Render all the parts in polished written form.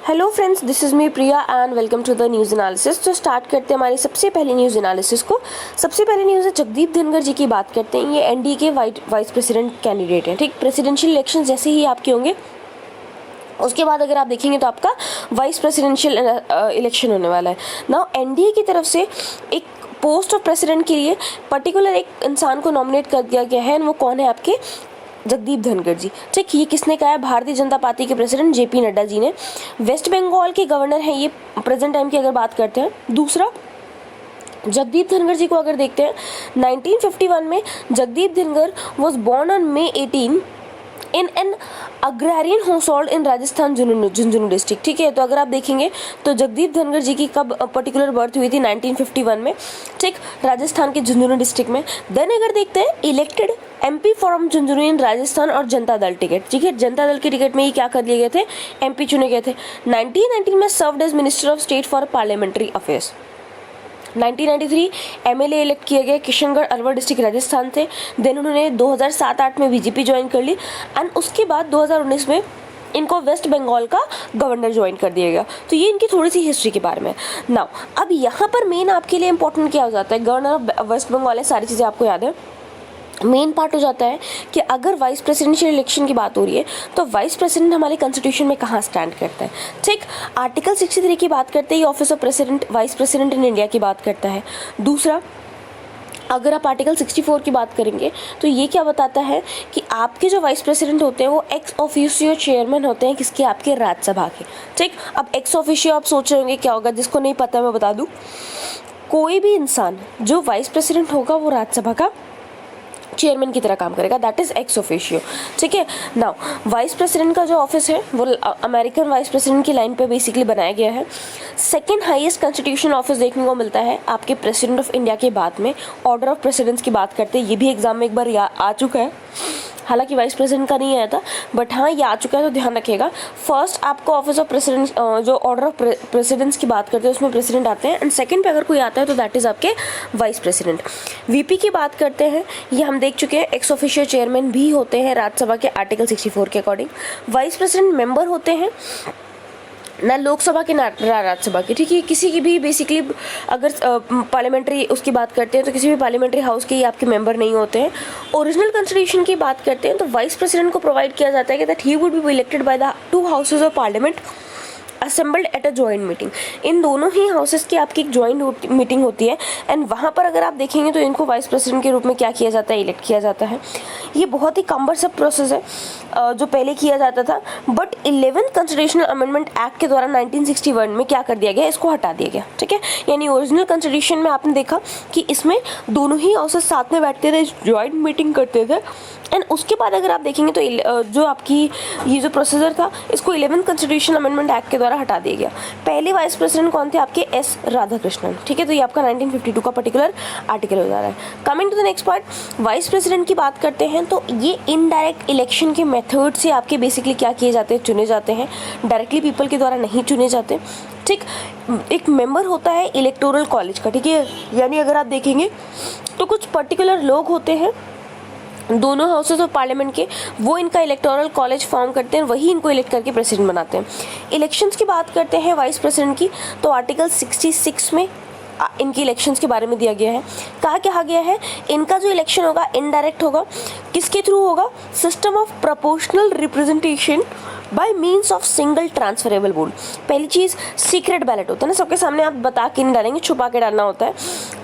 Hello friends, this is me Priya and welcome to the news analysis. तो start करते हैं हमारी सबसे पहली न्यूज़ एनालिसिस को। सबसे पहले न्यूज़ है जगदीप धनखड़ जी की बात करते हैं। ये एनडीए के वाइस प्रेसिडेंट कैंडिडेट हैं। ठीक, प्रेसिडेंशियल इलेक्शन जैसे ही आपके होंगे उसके बाद अगर आप देखेंगे तो आपका वाइस प्रेसिडेंशियल इलेक्शन होने वाला है। नाउ एनडीए की तरफ से एक पोस्ट ऑफ प्रेसिडेंट के लिए पर्टिकुलर एक इंसान को नॉमिनेट कर दिया गया है। वो कौन है? आपके जगदीप धनखड़ जी। ठीक, ये किसने कहा है? भारतीय जनता पार्टी के प्रेसिडेंट जेपी नड्डा जी ने। वेस्ट बंगाल के गवर्नर हैं ये प्रेजेंट टाइम की अगर बात करते हैं। दूसरा, जगदीप धनखड़ जी को अगर देखते हैं 1951 में Jagdeep Dhankhar was born on May 18 in an agrarian household in Rajasthan Jhunjhunu district. ठीक है, तो अगर आप देखेंगे तो जगदीप धनखड़ जी की कब पर्टिकुलर बर्थ हुई थी? 1951 में। ठीक, राजस्थान के झुंझुनू डिस्ट्रिक्ट में। देन अगर देखते हैं इलेक्टेड एमपी फ्रॉम झुंझुनू इन राजस्थान और जनता दल टिकट। ठीक है, जनता दल के टिकट में ये क्या कर लिए गए थे? एमपी चुने गए थे। 1919 में served as minister of state for parliamentary affairs. 1993 MLA elect किए गए, किशनगढ़ अलवर डिस्ट्रिक्ट राजस्थान से। देन उन्होंने 2007-8 में बीजेपी ज्वाइन कर ली एंड उसके बाद 2019 में इनको वेस्ट बंगाल का गवर्नर ज्वाइन कर दिया गया। तो ये इनकी थोड़ी सी हिस्ट्री के बारे में। नाउ अब यहाँ पर मेन आपके लिए इंपॉर्टेंट क्या हो जाता है? गवर्नर ऑफ वेस्ट बंगाल है, सारी चीज़ें आपको याद है। मेन पार्ट हो जाता है कि अगर वाइस प्रेसिडेंशियल इलेक्शन की बात हो रही है तो वाइस प्रेसिडेंट हमारे कॉन्स्टिट्यूशन में कहाँ स्टैंड करता है। ठीक, आर्टिकल 63 की बात करते हैं, office of president vice president in India की बात करता है। दूसरा, अगर आप आर्टिकल 64 की बात करेंगे तो ये क्या बताता है कि आपके जो वाइस प्रेसिडेंट होते हैं वो एक्स ऑफिशियो चेयरमैन होते हैं किसके? आपके राज्यसभा के। ठीक, अब एक्स ऑफिशियो आप सोच रहे होंगे क्या होगा? जिसको नहीं पता मैं बता दूँ, कोई भी इंसान जो वाइस प्रेसिडेंट होगा वो राज्यसभा का चेयरमैन की तरह काम करेगा, दैट इज एक्स ऑफिशियो। ठीक है, नाउ वाइस प्रेसिडेंट का जो ऑफिस है वो अमेरिकन वाइस प्रेसिडेंट की लाइन पे बेसिकली बनाया गया है। सेकंड हाईएस्ट कॉन्स्टिट्यूशनल ऑफिस देखने को मिलता है आपके प्रेसिडेंट ऑफ इंडिया के बाद में। ऑर्डर ऑफ प्रेसिडेंट्स की बात करते हैं, ये भी एग्जाम में एक बार आ चुका है, हालांकि वाइस प्रेसिडेंट का नहीं आया था, बट हाँ ये आ चुका है तो ध्यान रखिएगा। फर्स्ट आपको ऑफिस ऑफ प्रेसिडेंट जो ऑर्डर ऑफ प्रेसिडेंट्स की बात करते हैं उसमें प्रेसिडेंट आते हैं एंड सेकंड पे अगर कोई आता है तो दैट इज आपके वाइस प्रेसिडेंट। वीपी की बात करते हैं, ये हम देख चुके हैं, एक्स ऑफिशियल चेयरमैन भी होते हैं राज्यसभा के आर्टिकल 64 के अकॉर्डिंग। वाइस प्रेसिडेंट मेंबर होते हैं ना लोकसभा के ना राज्यसभा के। ठीक है, किसी की भी बेसिकली अगर पार्लियामेंट्री उसकी बात करते हैं तो किसी भी पार्लियामेंट्री हाउस के ये आपके मेंबर नहीं होते हैं। ओरिजिनल कॉन्स्टिट्यूशन की बात करते हैं तो वाइस प्रेसिडेंट को प्रोवाइड किया जाता है कि that he would be elected by the two houses of parliament assembled at a joint meeting. इन दोनों ही हाउसेस की आपकी एक जॉइंट मीटिंग होती है एंड वहाँ पर अगर आप देखेंगे तो इनको वाइस प्रेसिडेंट के रूप में क्या किया जाता है? इलेक्ट किया जाता है। ये बहुत ही कम्बरसम प्रोसेस है जो पहले किया जाता था, but 11th constitutional amendment act के द्वारा 1961 में क्या कर दिया गया? इसको हटा दिया गया। ठीक है, यानी ओरिजिनल कॉन्स्टिट्यूशन में आपने देखा कि इसमें दोनों ही हाउसेस साथ में बैठते थे, जॉइंट मीटिंग करते थे एंड उसके बाद अगर आप देखेंगे तो जो आपकी ये जो प्रोसीजर था इसको 11th कॉन्स्टिट्यूशनल अमेंडमेंट एक्ट के द्वारा हटा दिया गया। पहले वाइस प्रेसिडेंट कौन थे? आपके एस राधाकृष्णन। ठीक है, तो ये आपका 1952 का पर्टिकुलर आर्टिकल हो जा रहा है। Coming to the next part, vice president की बात करते हैं तो ये इनडायरेक्ट इलेक्शन के मेथड से आपके बेसिकली क्या किए जाते हैं? चुने जाते हैं, डायरेक्टली पीपल के द्वारा नहीं चुने जाते। ठीक, एक मेंबर होता है इलेक्टोरल कॉलेज का। ठीक है, यानी अगर आप देखेंगे तो कुछ पर्टिकुलर लोग होते हैं दोनों हाउसेस ऑफ पार्लियामेंट के, वो इनका इलेक्टोरल कॉलेज फॉर्म करते हैं, वही इनको इलेक्ट करके प्रेसिडेंट बनाते हैं। इलेक्शंस की बात करते हैं वाइस प्रेसिडेंट की तो आर्टिकल 66 में इनकी इलेक्शंस के बारे में दिया गया है। कहा गया है इनका जो इलेक्शन होगा इनडायरेक्ट होगा। किसके थ्रू होगा? System of proportional representation bye means of single transferable vote. पहली चीज़ सीक्रेट बैलेट होता है ना, सबके सामने आप बता के नहीं डालेंगे, छुपा के डालना होता है।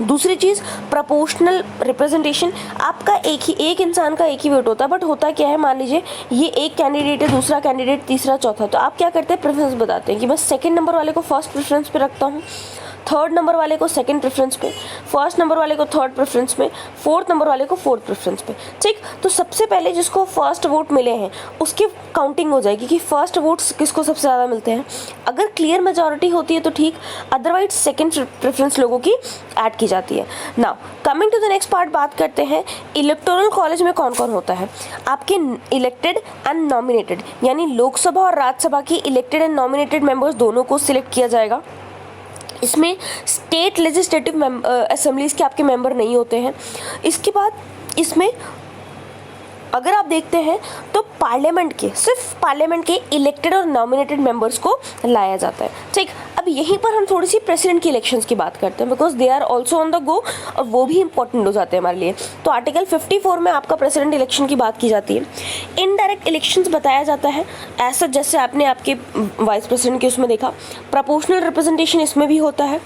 दूसरी चीज़ प्रोपोर्शनल रिप्रेजेंटेशन, आपका एक इंसान का एक ही वोट होता है, बट होता क्या है, मान लीजिए ये एक कैंडिडेट है, दूसरा कैंडिडेट, तीसरा, चौथा, तो आप क्या करते हैं? प्रेफरेंस बताते हैं कि मैं सेकेंड नंबर वाले को फर्स्ट प्रेफरेंस पे रखता हूँ, थर्ड नंबर वाले को सेकंड प्रेफरेंस पे, फर्स्ट नंबर वाले को थर्ड प्रेफरेंस में, फोर्थ नंबर वाले को फोर्थ प्रेफरेंस पे। ठीक, तो सबसे पहले जिसको फर्स्ट वोट मिले हैं उसकी काउंटिंग हो जाएगी कि फर्स्ट वोट्स किसको सबसे ज़्यादा मिलते हैं। अगर क्लियर मेजॉरिटी होती है तो ठीक, अदरवाइज सेकंड प्रेफरेंस लोगों की ऐड की जाती है। Now coming to the next part, बात करते हैं इलेक्टोरल कॉलेज में कौन कौन होता है। आपके इलेक्टेड एंड नॉमिनेटेड, यानी लोकसभा और राज्यसभा की इलेक्टेड एंड नॉमिनेटेड मेंबर्स दोनों को सिलेक्ट किया जाएगा। इसमें स्टेट लेजिस्लेटिव असेंबलीज के आपके मेंबर नहीं होते हैं। इसके बाद इसमें अगर आप देखते हैं तो पार्लियामेंट के, सिर्फ पार्लियामेंट के इलेक्टेड और नॉमिनेटेड मेंबर्स को लाया जाता है। ठीक, अब यहीं पर हम थोड़ी सी प्रेसिडेंट की इलेक्शंस की बात करते हैं, because they are also on the go, और वो भी इंपॉर्टेंट हो जाते हैं हमारे लिए। तो आर्टिकल 54 में आपका प्रेसिडेंट इलेक्शन की बात की जाती है। इनडायरेक्ट इलेक्शंस बताया जाता है ऐसा, जैसे आपने आपके वाइस प्रेसिडेंट के उसमें देखा, प्रोपोर्शनल रिप्रेजेंटेशन इसमें भी होता है,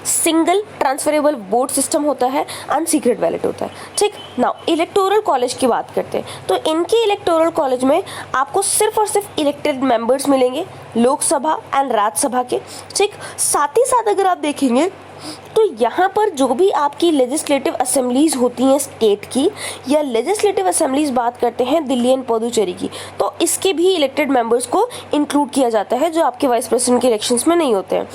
सिंगल ट्रांसफरेबल वोट सिस्टम होता है, अनसीक्रेट बैलेट होता है। ठीक, नाउ इलेक्टोरल कॉलेज की बात करते हैं, तो इनके इलेक्टोरल कॉलेज में आपको सिर्फ और सिर्फ इलेक्टेड मेंबर्स मिलेंगे लोकसभा एंड राज्यसभा के। ठीक, साथ ही साथ अगर आप देखेंगे तो यहाँ पर जो भी आपकी लेजिस्लेटिव असेंबलीज होती हैं स्टेट की, या लेजिस्लेटिव असेंबलीज बात करते हैं दिल्ली एंड पुदुचेरी की, तो इसके भी इलेक्टेड मेंबर्स को इंक्लूड किया जाता है, जो आपके वाइस प्रेसिडेंट के इलेक्शंस में नहीं होते हैं।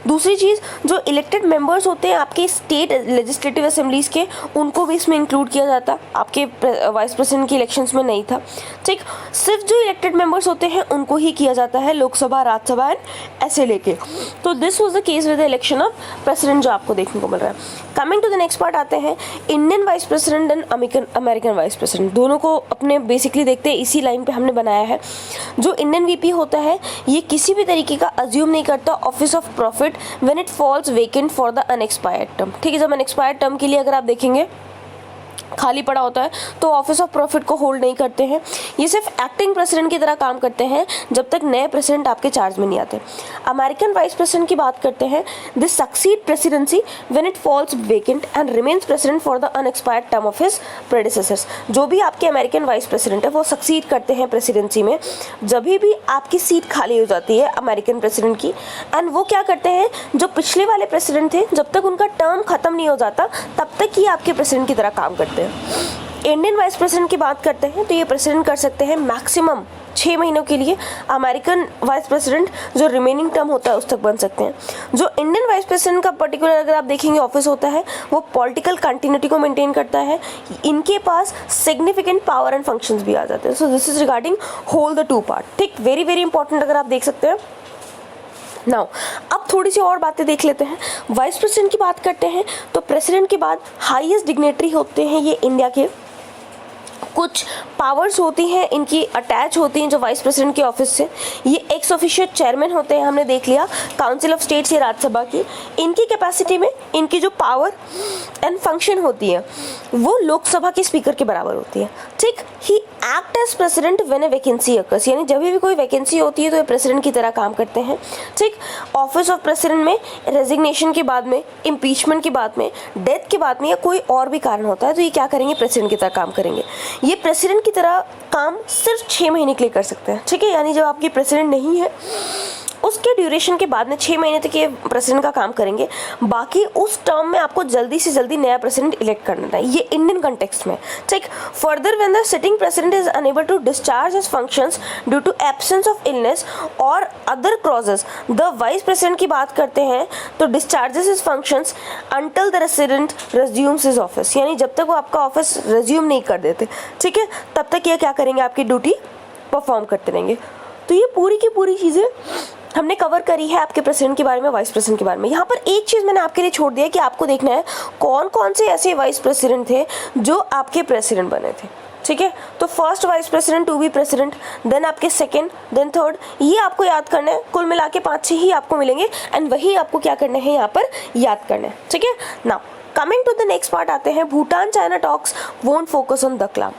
दूसरी चीज़, जो इलेक्टेड मेंबर्स होते हैं आपके स्टेट लेजिस्लेटिव असेंबलीज के, उनको भी इसमें इंक्लूड किया जाता, आपके वाइस प्रेसिडेंट के इलेक्शंस में नहीं था। ठीक, सिर्फ जो इलेक्टेड मेंबर्स होते हैं उनको ही किया जाता है, लोकसभा, राज्यसभा एंड ऐसे लेके। तो this was the case with the election of president जो आपको देखने को मिल रहा है। Coming to the next part आते हैं, Indian vice president and American vice president, दोनों को अपने बेसिकली देखते हैं, इसी लाइन पे हमने बनाया है। जो इंडियन वीपी होता है ये किसी भी तरीके का अज्यूम नहीं करता office of profit when it falls vacant for the unexpired term. ठीक है, जब अनएक्सपायर्ड टर्म के लिए अगर आप देखेंगे खाली पड़ा होता है तो ऑफिस ऑफ प्रॉफिट को होल्ड नहीं करते हैं, ये सिर्फ एक्टिंग प्रेसिडेंट की तरह काम करते हैं जब तक नए प्रेसिडेंट आपके चार्ज में नहीं आते। अमेरिकन वाइस प्रेसिडेंट की बात करते हैं, this succeed presidency when it falls vacant and remains president for the unexpired term of his predecessors. जो भी आपके अमेरिकन वाइस प्रेसिडेंट है वो सक्सीड करते हैं प्रेसिडेंसी में जब भी आपकी सीट खाली हो जाती है अमेरिकन प्रेसिडेंट की, एंड वो क्या करते हैं, जो पिछले वाले प्रेसिडेंट थे जब तक उनका टर्म खत्म नहीं हो जाता तब तक ही आपके प्रेसिडेंट की तरह काम करते हैं। इंडियन वाइस प्रेसिडेंट की बात करते हैं तो ये प्रेसिडेंट कर सकते हैं मैक्सिमम 6 महीनों के लिए, अमेरिकन वाइस प्रेसिडेंट जो रिमेनिंग टर्म होता है उस तक बन सकते हैं। जो इंडियन वाइस प्रेसिडेंट का पर्टिकुलर अगर आप देखेंगे ऑफिस होता है वो पॉलिटिकल कंटिन्यूटी को मेंटेन करता है, इनके पास सिग्निफिकेंट पावर एंड फंक्शंस भी आ जाते हैं। So this is regarding whole the 2 part. ठीक, वेरी वेरी इंपॉर्टेंट अगर आप देख सकते हैं। नाउ अब थोड़ी सी और बातें देख लेते हैं। वाइस प्रेसिडेंट की बात करते हैं तो प्रेसिडेंट के बाद हाईएस्ट डिग्नेटरी होते हैं ये इंडिया के, कुछ पावर्स होती हैं इनकी अटैच होती हैं जो वाइस प्रेसिडेंट के ऑफिस से। ये एक्स ऑफिशियो चेयरमैन होते हैं, हमने देख लिया काउंसिल ऑफ स्टेट्स या राज्यसभा की। इनकी कैपेसिटी में इनकी जो पावर एंड फंक्शन होती है वो लोकसभा के स्पीकर के बराबर होती है। ठीक, he act as president when a vacancy occurs, यानी जब भी कोई वैकेंसी होती है तो ये प्रेसिडेंट की तरह काम करते हैं। ठीक, ऑफिस ऑफ प्रेसिडेंट में रेजिग्नेशन के बाद में, इम्पीचमेंट के बाद में, डेथ के बाद में या कोई और भी कारण होता है तो ये क्या करेंगे, प्रेसिडेंट की तरह काम करेंगे। ये प्रेसिडेंट की तरह काम सिर्फ 6 महीने के लिए कर सकते हैं। ठीक है, यानी जब आपकी प्रेसिडेंट नहीं है उसके ड्यूरेशन के बाद में 6 महीने तक ये प्रेसिडेंट का काम करेंगे, बाकी उस टर्म में आपको जल्दी से जल्दी नया प्रेसिडेंट इलेक्ट करना है, ये इंडियन कंटेक्स्ट में। ठीक, further when the sitting president is unable to discharge his functions due to absence of illness और other causes, the vice president की बात करते हैं तो discharges his functions until the resident resumes his office, यानी जब तक वो आपका ऑफिस रिज्यूम नहीं कर देते, ठीक है, तब तक ये क्या करेंगे, आपकी ड्यूटी परफॉर्म करते रहेंगे। तो ये पूरी की पूरी चीज़ें हमने कवर करी है आपके प्रेसिडेंट के बारे में, वाइस प्रेसिडेंट के बारे में। यहाँ पर एक चीज़ मैंने आपके लिए छोड़ दिया कि आपको देखना है कौन कौन से ऐसे वाइस प्रेसिडेंट थे जो आपके प्रेसिडेंट बने थे। ठीक है, तो first vice president to be president, then आपके सेकंड, देन थर्ड, ये आपको याद करना है। कुल मिला के 5-6 ही आपको मिलेंगे एंड वही आपको क्या करना है यहाँ पर याद करना है। ठीक है, now coming to the next part आते हैं, Bhutan China talks won't focus on Doklam.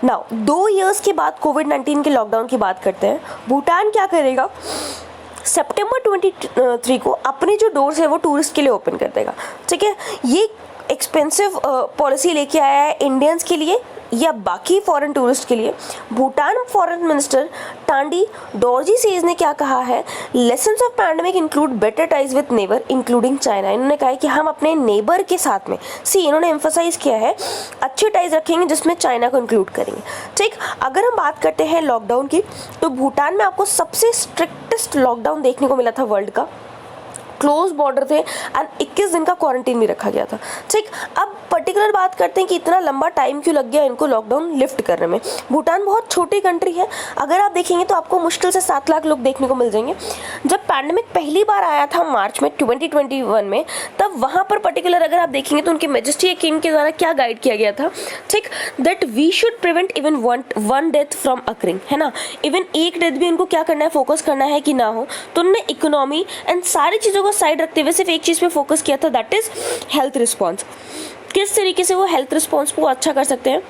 Now 2 years के बाद कोविड-19 के लॉकडाउन की बात करते हैं। भूटान क्या करेगा, सितंबर 23 को अपने जो डोर्स है वो टूरिस्ट के लिए ओपन कर देगा। ठीक है, ये एक्सपेंसिव पॉलिसी लेके आया है इंडियंस के लिए या बाकी फॉरेन टूरिस्ट के लिए। भूटान फॉरेन मिनिस्टर टांडी डोरजी सेज ने क्या कहा है, lessons of pandemic include better ties with neighbour including China. इन्होंने कहा है कि हम अपने नेबर के साथ में, इन्होंने एम्फसाइज किया है अच्छे टाइज रखेंगे जिसमें चाइना को इंक्लूड करेंगे। ठीक, अगर हम बात करते हैं लॉकडाउन की तो भूटान में आपको सबसे स्ट्रिक्टेस्ट लॉकडाउन देखने को मिला था वर्ल्ड का। क्लोज बॉर्डर थे एंड 21 दिन का क्वारंटीन भी रखा गया था। ठीक, अब पर्टिकुलर बात करते हैं कि इतना लंबा टाइम क्यों लग गया इनको लॉकडाउन लिफ्ट करने में। भूटान बहुत छोटी कंट्री है, अगर आप देखेंगे तो आपको मुश्किल से 7 लाख लोग देखने को मिल जाएंगे। जब पैंडेमिक पहली बार आया था मार्च में 2021 में, तब वहाँ पर पर्टिकुलर अगर आप देखेंगे तो उनके मेजेस्टी किंग के द्वारा क्या गाइड किया गया था, ठीक, that we should prevent even one death from occurring, है ना, इवन एक डेथ भी उनको क्या करना है, फोकस करना है कि ना हो। तो उन्होंने इकोनॉमी एंड सारी चीज़ों को साइड रखते हुए सिर्फ एक चीज़ पे फोकस किया था, दैट इज हेल्थ रिस्पॉन्स। किस तरीके से वो हेल्थ रिस्पॉन्स को अच्छा कर सकते हैं,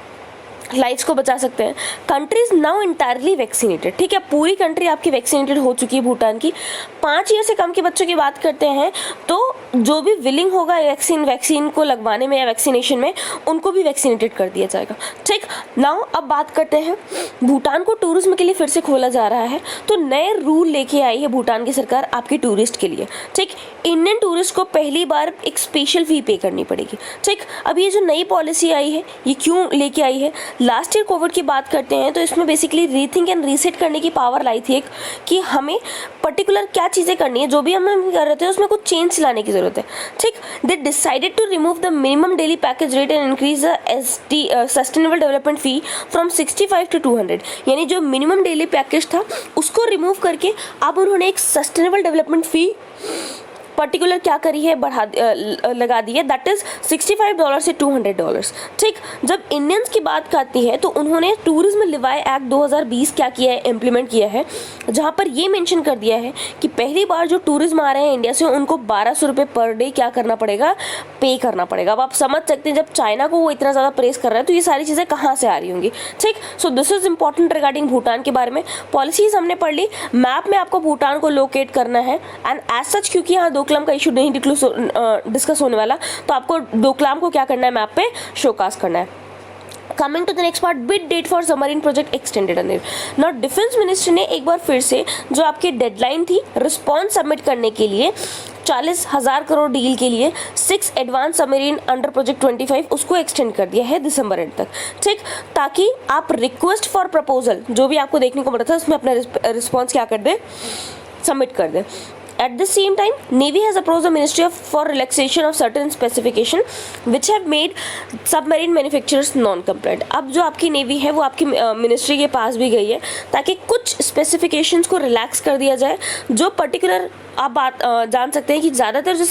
लाइफ्स को बचा सकते हैं। Country is now entirely vaccinated, ठीक है, पूरी कंट्री आपकी वैक्सीनेटेड हो चुकी है भूटान की। 5 ईयर से कम के बच्चों की बात करते हैं तो जो भी विलिंग होगा वैक्सीन को लगवाने में या वैक्सीनेशन में, उनको भी वैक्सीनेटेड कर दिया जाएगा। ठीक, नाउ अब बात करते हैं, भूटान को टूरिज्म के लिए फिर से खोला जा रहा है, तो नए रूल लेके आई है भूटान की सरकार आपके टूरिस्ट के लिए। ठीक, इंडियन टूरिस्ट को पहली बार एक स्पेशल फी पे करनी पड़ेगी। ठीक, अब ये जो नई पॉलिसी आई है ये क्यों लेके आई है, लास्ट ईयर कोविड की बात करते हैं तो इसमें बेसिकली रीथिंक एंड रीसेट करने की पावर लाई थी एक, कि हमें पर्टिकुलर क्या चीज़ें करनी है, जो भी हम कर रहे थे उसमें कुछ चेंज लाने की ज़रूरत है। ठीक, they decided to remove the minimum daily package rate and increase the sustainable development fee from 65 to 200, यानी जो मिनिमम डेली पैकेज था उसको रिमूव करके अब उन्होंने एक सस्टेनेबल डेवलपमेंट फी पर्टिकुलर क्या करी है, लगा दी है, दैट इज $65 से $200। ठीक, जब इंडियंस की बात आती है तो उन्होंने टूरिज्म लिवाई एक्ट 2020 क्या किया है, इम्प्लीमेंट किया है, जहाँ पर ये मेंशन कर दिया है कि पहली बार जो टूरिज्म आ रहे हैं इंडिया से उनको 1200 रुपये पर डे क्या करना पड़ेगा, पे करना पड़ेगा। अब आप समझ सकते हैं जब चाइना को वो इतना ज़्यादा प्रेस कर रहा है तो ये सारी चीज़ें कहाँ से आ रही होंगी। ठीक, so this is important regarding Bhutan के बारे में। पॉलिसीज हमने पढ़ ली, मैप में आपको भूटान को लोकेट करना है एंड एज सच क्योंकि यहाँ डोकलाम का इशू नहीं डिस्कस होने वाला, तो आपको डोकलाम को क्या करना है, मैप पे शोकास्ट करना है। Coming to the next part, bid date for submarine project extended. Now defence ministry ने एक बार फिर से जो आपकी डेडलाइन थी रिस्पॉन्स सबमिट करने के लिए 40,000 करोड़ डील के लिए 6 एडवांस सबमरीन अंडर प्रोजेक्ट 25 उसको एक्सटेंड कर दिया है दिसंबर एंड तक। ठीक, ताकि आप रिक्वेस्ट फॉर प्रपोजल जो भी आपको देखने को मिला था उसमें अपना रिस्पॉन्स क्या कर दे, सबमिट कर दे। At the same time, Navy has approached the Ministry for relaxation of certain specification which have made submarine manufacturers non-compliant। अब जो आपकी नेवी है वो आपकी मिनिस्ट्री के पास भी गई है ताकि कुछ स्पेसिफिकेशंस को रिलैक्स कर दिया जाए, जो पर्टिकुलर आप बात जान सकते हैं कि ज़्यादातर जो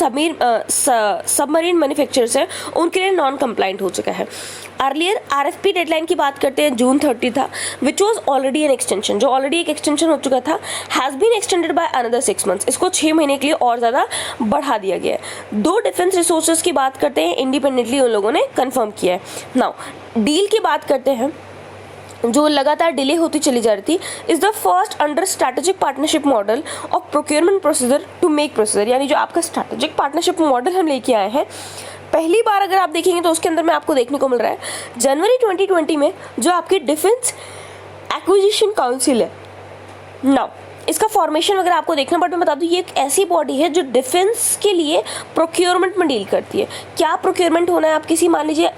सबमरीन मैन्युफैक्चरर्स हैं उनके लिए नॉन कंप्लाइंट हो चुका है। अर्लियर आरएफपी डेडलाइन की बात करते हैं जून 30 था, which was already an extension, जो ऑलरेडी एक एक्सटेंशन हो चुका था, has been extended by another 6 months। इसको 6 महीने के लिए और ज़्यादा बढ़ा दिया गया है। 2 डिफेंस रिसोर्सेज की बात करते हैं, इंडिपेंडेंटली उन लोगों ने कंफर्म किया है। नाउ डील की बात करते हैं जो लगातार डिले होती चली जा रही थी, is the first under strategic partnership model of procurement procedure to make procedure, यानी जो आपका स्ट्रैटेजिक पार्टनरशिप मॉडल हम लेके आए हैं, पहली बार अगर आप देखेंगे तो उसके अंदर में आपको देखने को मिल रहा है जनवरी 2020 में जो आपकी डिफेंस एक्विजिशन काउंसिल है। नाउ इसका फॉर्मेशन वगैरह आपको देखना, बट मैं बता दूं ये एक ऐसी बॉडी है जो डिफेंस के लिए प्रोक्योरमेंट में डील करती है। क्या प्रोक्योरमेंट होना है, आप किसी मान लीजिए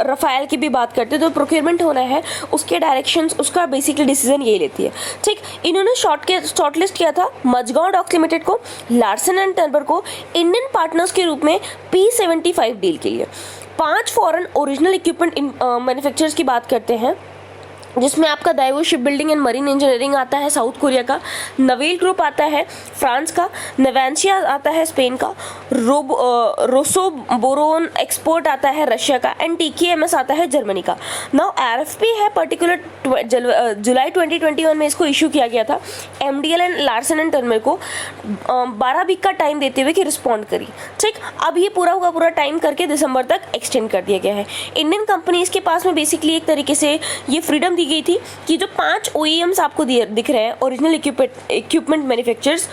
रफाल की भी बात करते हैं तो प्रोक्योरमेंट होना है, उसके डायरेक्शंस, उसका बेसिकली डिसीजन ये लेती है। ठीक, इन्होंने शॉर्टलिस्ट किया था मजगांव डॉक्स लिमिटेड को, लार्सन एंड टर्बर को इंडियन पार्टनर्स के रूप में P75 डील के लिए। 5 फॉरेन ओरिजिनल इक्विपमेंट मैन्युफैक्चरर्स की बात करते हैं, जिसमें आपका Daewoo ship building and marine engineering आता है साउथ कोरिया का, नवेल ग्रुप आता है फ्रांस का, नेवेंशिया आता है स्पेन का, रोसोबोरोन एक्सपोर्ट आता है रशिया का, एंड TKMS आता है जर्मनी का। नाउ RFP है पर्टिकुलर जुलाई 2021 में इसको इशू किया गया था। MDL एंड लार्सन एंड टर्बर को 12 वीक का टाइम देते हुए कि रिस्पॉन्ड करी। ठीक, अब ये पूरा का पूरा टाइम करके दिसंबर तक एक्सटेंड कर दिया गया है। इंडियन कंपनीज के पास में बेसिकली एक तरीके से ये फ्रीडम दी गई थी कि जो 5 OEMs आपको दिख रहे हैं ओरिजिनल इक्विपमेंट मैन्युफैक्चरर्स,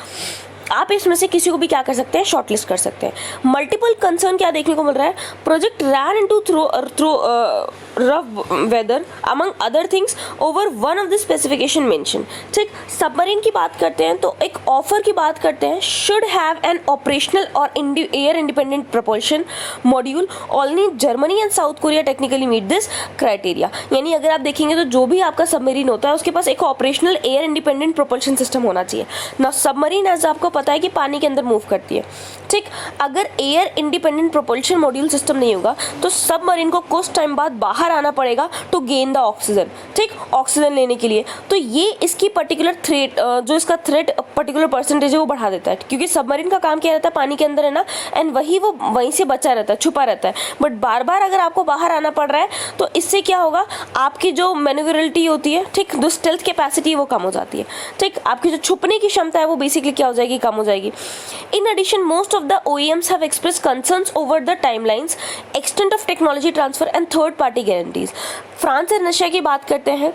आप इसमें से किसी को भी क्या कर सकते हैं, शॉर्टलिस्ट कर सकते हैं। मल्टीपल कंसर्न क्या देखने को मिल रहा है, project rough weather among other things over one of the specification mentioned. ठीक, सबमरीन की बात करते हैं तो एक ऑफर की बात करते हैं, should have an operational or air independent propulsion module. Only Germany and South Korea technically meet this criteria. यानी अगर आप देखेंगे तो जो भी आपका सबमरीन होता है उसके पास एक operational air independent propulsion system होना चाहिए ना. सबमरीन एज आपको पता है कि पानी के अंदर मूव करती है. ठीक, अगर air independent propulsion module system नहीं होगा तो सबमरीन को कुछ टाइम बाद बाहर आना पड़ेगा टू गेन द ऑक्सीजन. ठीक, ऑक्सीजन लेने के लिए. तो ये इसकी पर्टिकुलर थ्रेट, जो इसका थ्रेट पर्टिकुलर परसेंटेज है वो बढ़ा देता है, क्योंकि सबमरीन का काम क्या रहता है, पानी के अंदर है ना, एंड वो वहीं से बचा रहता है, छुपा रहता है. बट बार बार अगर आपको बाहर आना पड़ रहा है तो इससे क्या होगा, आपकी जो मैन्यूवरेबिलिटी होती है, ठीक, जो स्टेल्थ कैपेसिटी है वो कम हो जाती है. ठीक, आपकी जो छुपने की क्षमता है वो बेसिकली क्या हो जाएगी, कम हो जाएगी. In addition most of the OEMs have expressed concerns over the timelines, extent of technology transfer and third party guarantees. France और रशिया की बात करते हैं,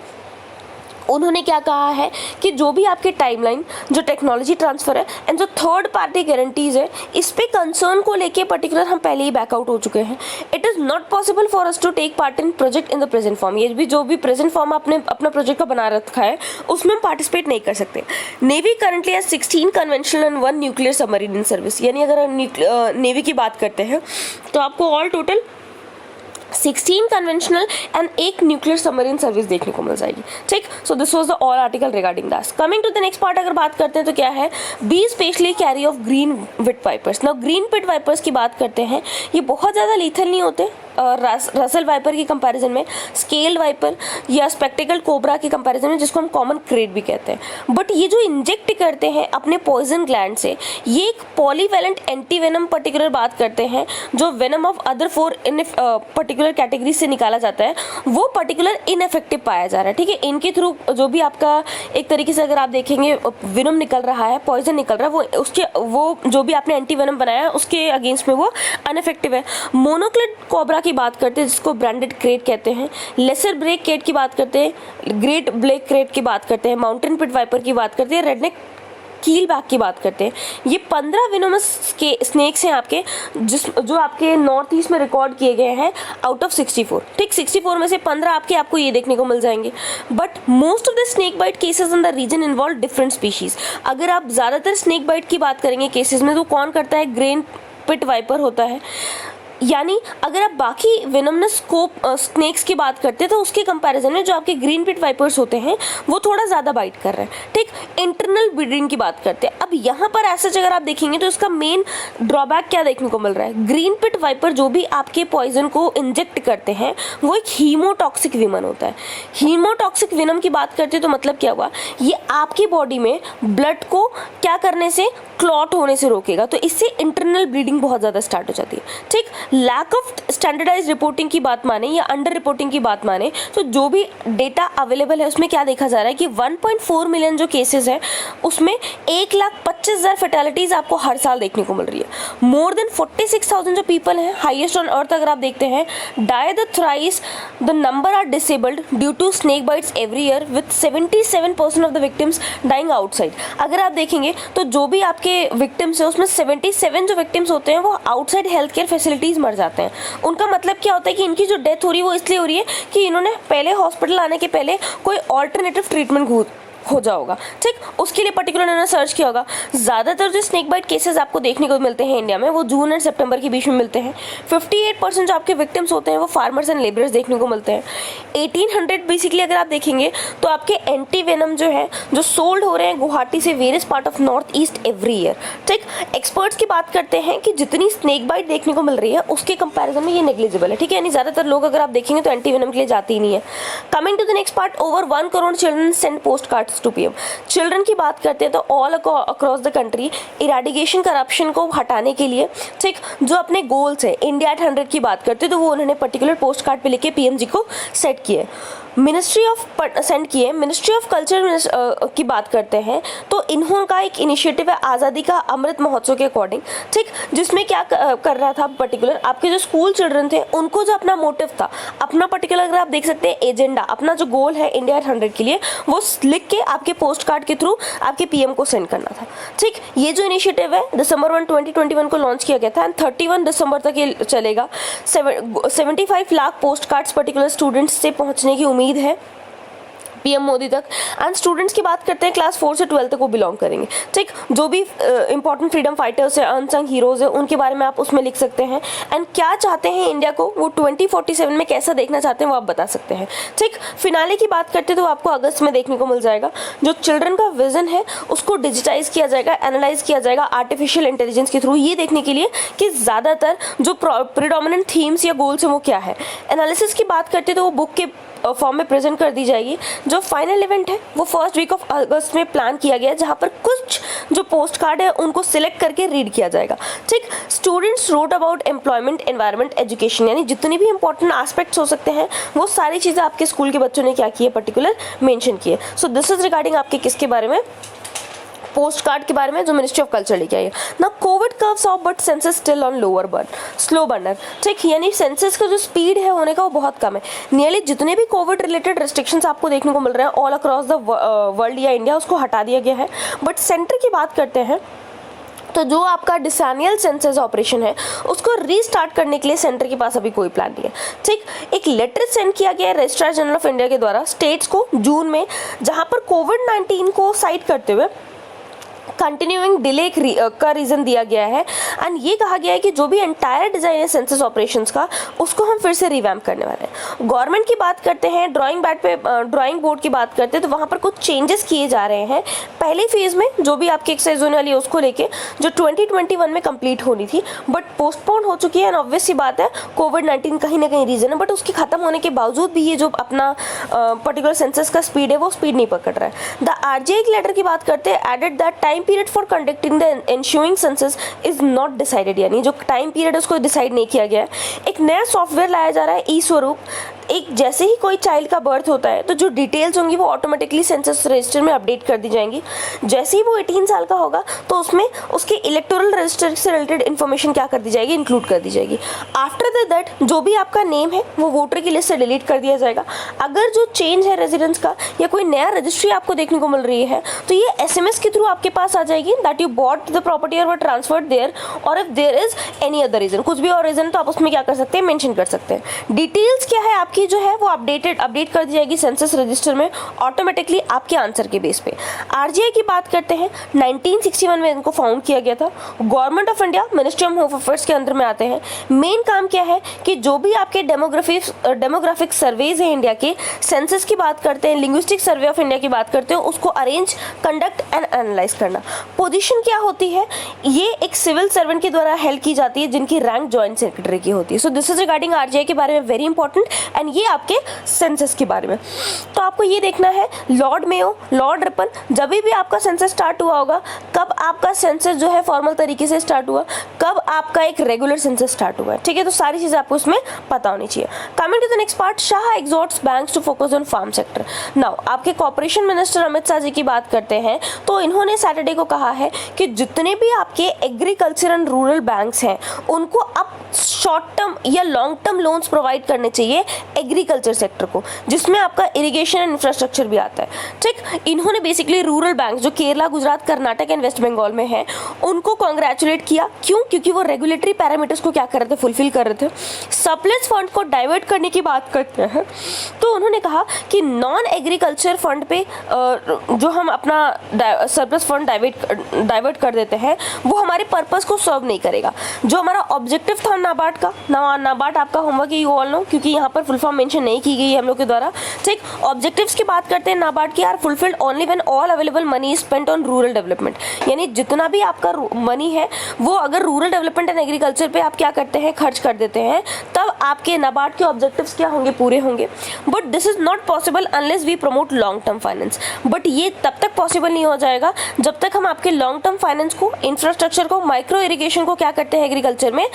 उन्होंने क्या कहा है कि जो भी आपके टाइमलाइन, जो टेक्नोलॉजी ट्रांसफ़र है एंड जो थर्ड पार्टी गारंटीज़ है, इस पे कंसर्न को लेके पर्टिकुलर हम पहले ही बैकआउट हो चुके हैं. It is not possible for us to take part in project in the present form. ये भी जो भी प्रेजेंट फॉर्म आपने अपना प्रोजेक्ट का बना रखा है उसमें हम पार्टिसिपेट नहीं कर सकते. Navy currently has 16 conventional and 1 nuclear submarine in service. यानी अगर नेवी की बात करते हैं तो आपको all total 16 conventional and 1 nuclear submarine service देखने को मिल जाएगी. ठीक, so this was the all article regarding that. Coming to the next part, अगर बात करते हैं तो क्या है, be specially carry of green pit vipers. Now green pit vipers की बात करते हैं, ये बहुत ज़्यादा लीथल नहीं होते रसल वाइपर की कंपैरिजन में, स्केल वाइपर या स्पेक्टिकल कोबरा की कंपैरिजन में, जिसको हम कॉमन क्रेट भी कहते हैं. बट ये जो इंजेक्ट करते हैं अपने पॉइजन ग्लैंड से, ये एक पॉलीवैलेंट एंटी वेनम पर्टिकुलर बात करते हैं, जो venom of other 4 in particular category से निकाला जाता है, वो पर्टिकुलर इनफेक्टिव पाया जा रहा है. ठीक है, इनके थ्रू जो भी आपका एक तरीके से अगर आप देखेंगे वेनम निकल रहा है, पॉइजन निकल रहा है, वो जो भी आपने एंटी वेनम बनाया है उसके अगेंस्ट में वो अनइफेक्टिव है. मोनोक्लेट कोबरा की बात करते हैं, जिसको ब्रांडेड क्रेट कहते हैं. लेसर ब्रेक क्रेट की बात करते हैं, ग्रेट ब्लैक क्रेट की बात करते हैं, माउंटेन पिट वाइपर की बात करते हैं, रेडनेक कील बैक की बात करते हैं. ये 15 वेनोमस के स्नेक्स हैं आपके, जो आपके नॉर्थ ईस्ट में रिकॉर्ड किए गए हैं आउट ऑफ 64. ठीक, 64 में से 15 आपको ये देखने को मिल जाएंगे. But most of the snake bite cases in the region involve different species. अगर आप ज़्यादातर स्नेक बाइट की बात करेंगे केसेस में, तो कौन करता है, ग्रेन पिट वाइपर होता है. यानी अगर आप बाकी वेनमनस स्नेक्स की बात करते हैं तो उसके कंपैरिजन में जो आपके ग्रीन पिट वाइपर्स होते हैं वो थोड़ा ज़्यादा बाइट कर रहे हैं. ठीक, इंटरनल ब्रीडिंग की बात करते हैं. अब यहाँ पर ऐसा अगर आप देखेंगे तो इसका मेन ड्रॉबैक क्या देखने को मिल रहा है, ग्रीन पिट वाइपर जो भी आपके पॉइजन को इंजेक्ट करते हैं वो एक हीमोटॉक्सिक विमन होता है. हीमोटॉक्सिक विनम की बात करते हैं तो मतलब क्या हुआ, ये आपकी बॉडी में ब्लड को क्या करने से, क्लॉट होने से रोकेगा. तो इससे इंटरनल ब्लीडिंग बहुत ज़्यादा स्टार्ट हो जाती है. ठीक, लैक ऑफ स्टैंडर्डाइज रिपोर्टिंग की बात माने या अंडर रिपोर्टिंग की बात माने तो जो भी डेटा अवेलेबल है उसमें क्या देखा जा रहा है कि 1.4 मिलियन जो केसेस हैं उसमें 1,25,000 फैटेलिटीज आपको हर साल देखने को मिल रही है. मोर देन 46,000 जो पीपल हैं, हाईएस्ट ऑन अर्थ अगर आप देखते हैं, die the thrice the number are disabled due to snake bites every year with 77% of the victims dying outside. अगर आप देखेंगे तो जो भी आपके विक्टिम्स हैं उसमें 77 जो विक्टिम्स होते हैं वो आउटसाइड हेल्थ केयर फैसिलिटीज मर जाते हैं. उनका मतलब क्या होता है कि इनकी जो डेथ हो रही है वो इसलिए हो रही है कि इन्होंने पहले हॉस्पिटल आने के पहले कोई ऑल्टरनेटिव ट्रीटमेंट खोजा होगा. ठीक, उसके लिए पर्टिकुलर इन्होंने सर्च किया होगा. ज़्यादातर जो स्नेक बाइट केसेस आपको देखने को मिलते हैं इंडिया में वो जून एंड सितंबर के बीच में मिलते हैं. 58% जो आपके विक्टिम्स होते हैं वो फार्मर्स एंड लेबरर्स देखने को मिलते हैं. 1800 बेसिकली अगर आप देखेंगे तो आपके एंटी वेनम जो है जो सोल्ड हो रहे हैं गुवाहाटी से various part of north east every year. ठीक, एक्सपर्ट्स की बात करते हैं कि जितनी स्नेक बाइट देखने को मिल रही है उसके कंपेरिजन में ये नेग्लिजिबल है. ठीक है, यानी ज़्यादातर लोग अगर आप देखेंगे तो एंटी वेनम के लिए जाते ही नहीं है. Coming to the next part, over 1 crore children send post cards to PM. Children की बात करते हैं तो all across the country eradication corruption को हटाने के लिए, ठीक, जो अपने गोल्स है, इंडिया एट 100 की बात करते हैं तो वो उन्होंने पर्टिकुलर पोस्ट कार्ड पे लिखे पीएम जी को सेट किया है. मिनिस्ट्री ऑफ सेंड किए। मिनिस्ट्री ऑफ कल्चर की बात करते हैं तो इन्होंने एक इनिशिएटिव है आज़ादी का अमृत महोत्सव के अकॉर्डिंग, ठीक, जिसमें क्या कर रहा था पर्टिकुलर आपके जो स्कूल चिल्ड्रन थे उनको जो अपना मोटिव था, अपना पर्टिकुलर अगर आप देख सकते हैं एजेंडा, अपना जो गोल है इंडिया 100 के लिए, वो लिख के आपके पोस्ट कार्ड के थ्रू आपके पीएम को सेंड करना था, ठीक। ये जो इनिशिएटिव है दिसंबर 1, 2021 को लॉन्च किया गया था एंड 31 दिसंबर तक ये चलेगा। 75 lakh post cards particular students से पहुंचने की उम्मीद है पीएम मोदी तक। एंड स्टूडेंट्स की बात करते हैं क्लास 4 से 12 तक वो बिलोंग करेंगे, ठीक। जो भी इंपॉर्टेंट फ्रीडम फाइटर्स है, अनसंग हीरोज है, उनके बारे में आप उसमें लिख सकते हैं एंड क्या चाहते हैं इंडिया को, वो 2047 में कैसा देखना चाहते हैं वो आप बता सकते हैं, ठीक। फिनाले की बात करते हैं तो आपको अगस्त में देखने को मिल जाएगा। जो चिल्ड्रन का विजन है उसको डिजिटाइज किया जाएगा, एनालाइज किया जाएगा आर्टिफिशियल इंटेलिजेंस के थ्रू, ये देखने के लिए कि ज़्यादातर जो प्रिडोमिनेंट थीम्स या गोल्स हैं वो क्या है। एनालिसिस की बात करते हैं तो वो बुक के फॉर्म में प्रेजेंट कर दी जाएगी। जो फाइनल इवेंट है वो फर्स्ट वीक ऑफ अगस्त में प्लान किया गया है, जहाँ पर कुछ जो पोस्ट कार्ड है उनको सिलेक्ट करके रीड किया जाएगा, ठीक। Students wrote about employment, environment, education, यानी जितनी भी इंपॉर्टेंट एस्पेक्ट्स हो सकते हैं वो सारी चीज़ें आपके स्कूल के बच्चों ने क्या की है पर्टिकुलर मेंशन की है। सो दिस इज रिगार्डिंग आपके किसके बारे में, पोस्ट कार्ड के बारे में जो मिनिस्ट्री ऑफ कल्चर लेके आई है ना। Covid curves of but census still on lower burn, slow burner, ठीक, यानी सेंसस का जो स्पीड है होने का वो बहुत कम है। नियरली जितने भी कोविड रिलेटेड रिस्ट्रिक्शंस आपको देखने को मिल रहे हैं ऑल अक्रॉस द वर्ल्ड या इंडिया, उसको हटा दिया गया है। बट सेंटर की बात करते हैं तो जो आपका डिसेनियल सेंसस ऑपरेशन है उसको रीस्टार्ट करने के लिए सेंटर के पास अभी कोई प्लान नहीं है, ठीक। एक लेटर सेंड किया गया है रजिस्ट्रार जनरल ऑफ इंडिया के द्वारा स्टेट्स को जून में, जहाँ पर कोविड-19 को साइड करते हुए कंटिन्यूइंग डिले का रीज़न दिया गया है एंड ये कहा गया है कि जो भी एंटायर डिज़ाइन है सेंसस ऑपरेशंस का उसको हम फिर से रिवैम्प करने वाले हैं। गवर्नमेंट की बात करते हैं, ड्राइंग बोर्ड की बात करते हैं तो वहाँ पर कुछ चेंजेस किए जा रहे हैं। पहले फेज़ में जो भी आपकी एक्सरसाइज होने वाली है उसको लेके जो 2021 में कंप्लीट होनी थी बट पोस्टपोन हो चुकी है एंड ऑब्वियस सी बात है कोविड-19 कहीं ना कहीं रीज़न है, बट उसके खत्म होने के बावजूद भी ये जो अपना पर्टिकुलर सेंसस का स्पीड है वो स्पीड नहीं पकड़ रहा है। द आरजीआई की लेटर की बात करते हैं, added that time period for conducting the ensuing census is not decided, यानी जो टाइम पीरियड है उसको डिसाइड नहीं किया गया है। एक नया सॉफ्टवेयर लाया जा रहा है ई स्वरूप। एक जैसे ही कोई चाइल्ड का बर्थ होता है तो जो डिटेल्स होंगी वो ऑटोमेटिकली सेंसस रजिस्टर में अपडेट कर दी जाएंगी। जैसे ही वो 18 साल का होगा तो उसमें उसके इलेक्टोरल रजिस्टर से रिलेटेड इन्फॉर्मेशन क्या कर दी जाएगी, इंक्लूड कर दी जाएगी। आफ्टर दैट जो भी आपका नेम है वो वोटर की लिस्ट से डिलीट कर दिया जाएगा। अगर जो चेंज है रेजिडेंस का या कोई नया रजिस्ट्री आपको देखने को मिल रही है तो ये SMS के थ्रू आपके पास आ जाएगी that you bought the property और ट्रांसफर्ड देयर, और if there is any other reason, कुछ भी और रीजन तो आप उसमें क्या कर सकते हैं, मेंशन कर सकते हैं। डिटेल्स क्या है आपकी जो है वो अपडेट कर दी जाएगी सेंसस रजिस्टर में ऑटोमेटिकली आपके आंसर के बेस पे। आरजीआई की बात करते हैं 1961 में इनको फाउंड किया गया था। Government of India ministry of home affairs के अंदर में आते हैं। मेन काम क्या है कि जो भी आपके डेमोग्राफिक सर्वेज है इंडिया के, सेंसस की बात करते हैं, लिंग्विस्टिक सर्वे ऑफ इंडिया की बात करते हैं, उसको अरेंज, कंडक्ट एंड एनालाइज करना। पोजीशन क्या होती है, ये एक सिविल सर्वेंट के द्वारा हेल्प की जाती है जिनकी रैंक जॉइंट सेक्रेटरी की होती है। सो दिस इज रिगार्डिंग आरजीआई के बारे में वेरी इंपॉर्टेंट एंड ये आपके सेंसस के बारे में। तो आपको ये देखना है लॉर्ड मेयो, लॉर्ड रिपन, जब भी आपका सेंसस स्टार्ट हुआ होगा, कब आपका सेंसस जो है फॉर्मल तरीके से स्टार्ट हुआ, कब आपका एक रेगुलर सेंसस स्टार्ट हुआ है, ठीक है। तो सारी चीजें आपको इसमें पता होनी चाहिए। Coming to the next part, Shah exhorts banks to focus on farm sector. Now आपके कॉर्पोरेशन मिनिस्टर अमित शाह जी की बात करते हैं तो इन्होंने सैटरडे को कहा है कि जितने भी आपके एग्रीकल्चर एंड रूरल बैंक्स हैं उनको अब शॉर्ट टर्म या लॉन्ग टर्म लोन्स प्रोवाइड करने चाहिए एग्रीकल्चर सेक्टर को, जिसमें आपका इरिगेशन एंड इंफ्रास्ट्रक्चर भी आता है, ठीक। इन्होंने बेसिकली रूरल बैंक जो केरला, गुजरात, कर्नाटक एंड वेस्ट बंगाल में है उनको कॉन्ग्रेचुलेट किया। क्यों? क्योंकि वो रेगुलेटरी पैरामीटर्स को क्या कर रहे थे, फुलफिल कर रहे थे। सरप्लस फंड को डाइवर्ट करने की बात करते हैं तो उन्होंने कहा कि नॉन एग्रीकल्चर फंड पे जो हम अपना सरप्लस फंड डाइवर्ट कर देते हैं वो हमारे पर्पस को सर्व नहीं करेगा। जो हमारा ऑब्जेक्टिव था नाबार्ड का, नाबार्ड आपका होमवर्क यू ऑल नो, क्योंकि यहाँ पर फुल फॉर्म मेंशन नहीं की गई है हम लोग के द्वारा, ठीक। ऑब्जेक्टिव्स की बात करते हैं नाबार्ड की, are fulfilled only when all available money is spent on rural development, यानी जितना भी आपका मनी है वो अगर रूरल डेवलपमेंट एंड एग्रीकल्चर पे आप क्या करते हैं, खर्च कर देते हैं, तब आपके नाबार्ड के ऑब्जेक्टिव्स क्या होंगे, पूरे होंगे। But this is not possible unless we promote long term finance. But ये तब तक पॉसिबल नहीं हो जाएगा जब तक हम आपके लॉन्ग टर्म फाइनेंस को, इंफ्रास्ट्रक्चर को, माइक्रो इरिगेशन को क्या करते हैं एग्रीकल्चर में